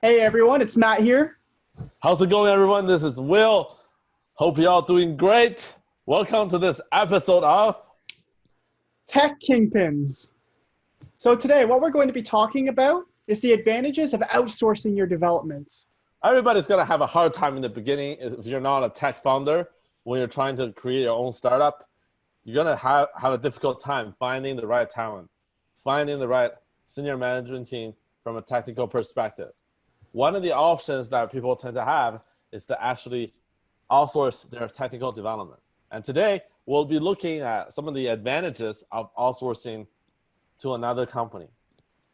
Hey everyone, it's Matt here. How's it going, everyone? This is Will. Hope you're all doing great. Welcome to this episode of Tech Kingpins. So today, what we're going to be talking about is the advantages of outsourcing your development. Everybody's going to have a hard time in the beginning if you're not a tech founder. When you're trying to create your own startup, you're going to have a difficult time finding the right talent, finding the right senior management team from a technical perspective. One of the options that people tend to have is to actually outsource their technical development. And today, we'll be looking at some of the advantages of outsourcing to another company.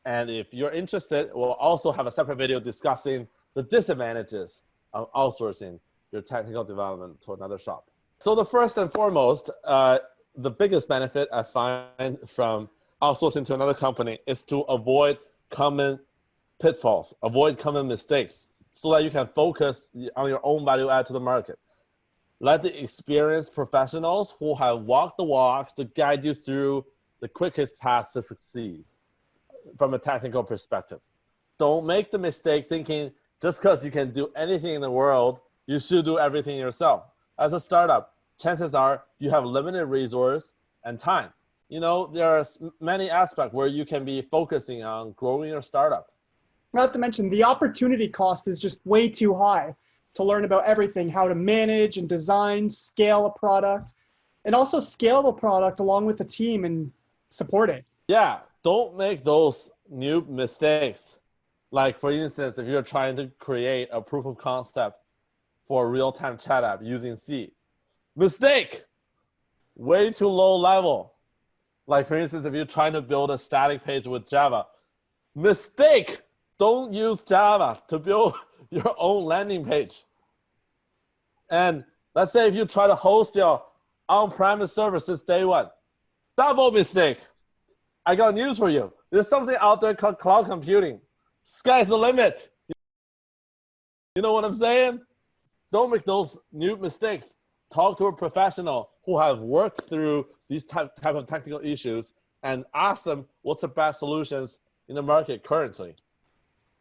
And if you're interested, we'll also have a separate video discussing the disadvantages of outsourcing your technical development to another shop. So the first and foremost, the biggest benefit I find from outsourcing to another company is to avoid common pitfalls, avoid common mistakes, so that you can focus on your own value add to the market. Let the experienced professionals who have walked the walk to guide you through the quickest path to succeed from a technical perspective. Don't make the mistake thinking just because you can do anything in the world, you should do everything yourself. As a startup, chances are you have limited resource and time. You know, there are many aspects where you can be focusing on growing your startup. Not to mention, the opportunity cost is just way too high to learn about everything, how to manage and design, scale a product, and also scale the product along with the team and support it. Yeah, don't make those new mistakes. Like, for instance, if you're trying to create a proof of concept for a real-time chat app using C. Mistake! Way too low level. Like, for instance, if you're trying to build a static page with Java. Mistake! Don't use Java to build your own landing page. And let's say if you try to host your on-premise service since day one. Double mistake. I got news for you. There's something out there called cloud computing. Sky's the limit. You know what I'm saying? Don't make those new mistakes. Talk to a professional who have worked through these type of technical issues and ask them what's the best solutions in the market currently.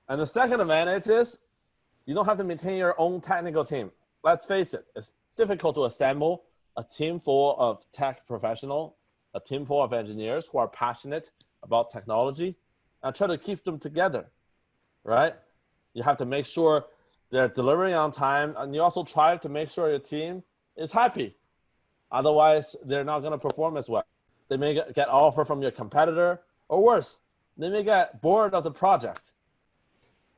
And the second advantage is you don't have to maintain your own technical team. Let's face it, it's difficult to assemble a team full of tech professionals, a team full of engineers who are passionate about technology, and try to keep them together, right? You have to make sure they're delivering on time, and you also try to make sure your team is happy. Otherwise, they're not going to perform as well. They may get offer from your competitor, or worse, they may get bored of the project.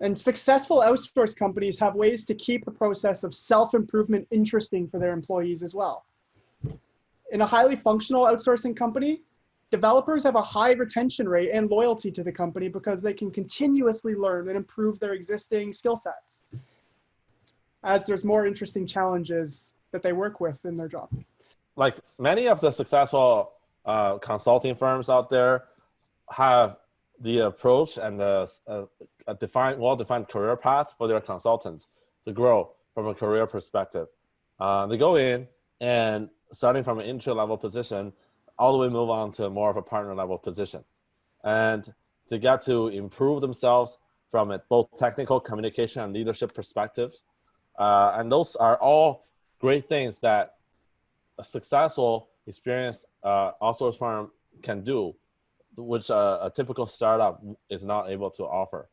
And successful outsource companies have ways to keep the process of self-improvement interesting for their employees as well. In a highly functional outsourcing company, developers have a high retention rate and loyalty to the company because they can continuously learn and improve their existing skill sets, as there's more interesting challenges that they work with in their job. Like many of the successful consulting firms out there have the approach and a well-defined career path for their consultants to grow from a career perspective. They go in and starting from an entry-level position, all the way move on to more of a partner-level position. And they get to improve themselves from a both technical communication and leadership perspectives. And those are all great things that a successful, experienced outsource firm can do, which a typical startup is not able to offer.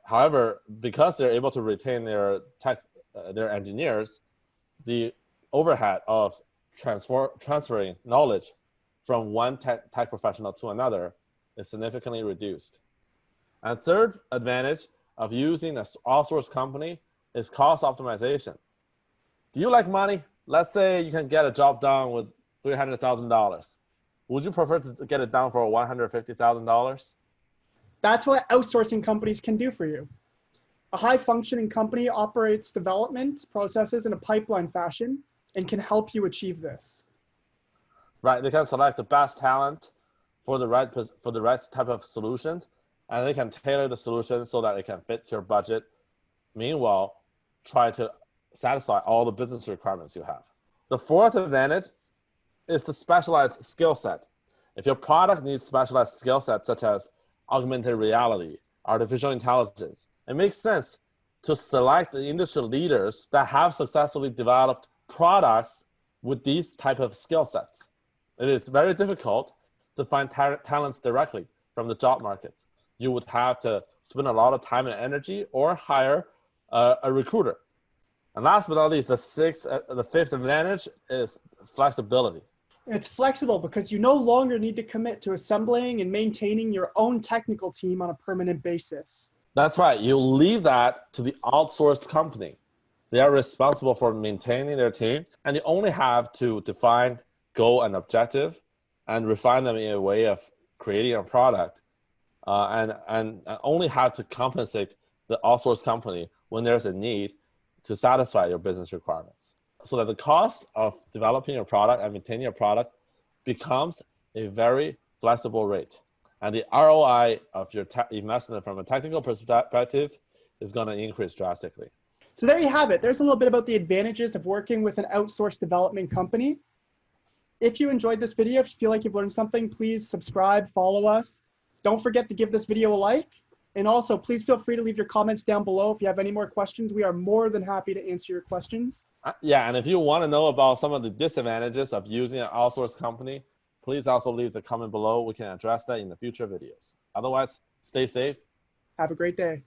However, because they're able to retain their engineers, the overhead of transferring knowledge from one tech professional to another is significantly reduced. And third advantage of using an outsourced company is cost optimization. Do you like money? Let's say you can get a job done with $300,000. Would you prefer to get it done for $150,000? That's what outsourcing companies can do for you. A high-functioning company operates development processes in a pipeline fashion and can help you achieve this. Right, they can select the best talent for the right type of solutions, and they can tailor the solution so that it can fit your budget. Meanwhile, try to satisfy all the business requirements you have. The fourth advantage is the specialized skill set. If your product needs specialized skill sets such as augmented reality, artificial intelligence, it makes sense to select the industry leaders that have successfully developed products with these type of skill sets. It is very difficult to find talents directly from the job market. You would have to spend a lot of time and energy or hire a recruiter. And last but not least, the fifth advantage is flexibility. It's flexible because you no longer need to commit to assembling and maintaining your own technical team on a permanent basis. That's right. You leave that to the outsourced company. They are responsible for maintaining their team, and you only have to define goal and objective and refine them in a way of creating a product, and only have to compensate the outsourced company when there's a need to satisfy your business requirements. So that the cost of developing a product and maintaining a product becomes a very flexible rate. And the ROI of your investment from a technical perspective is going to increase drastically. So there you have it. There's a little bit about the advantages of working with an outsourced development company. If you enjoyed this video, if you feel like you've learned something, please subscribe, follow us. Don't forget to give this video a like. And also, please feel free to leave your comments down below if you have any more questions. We are more than happy to answer your questions. Yeah, and if you want to know about some of the disadvantages of using an outsourced company, please also leave the comment below. We can address that in the future videos. Otherwise, stay safe. Have a great day.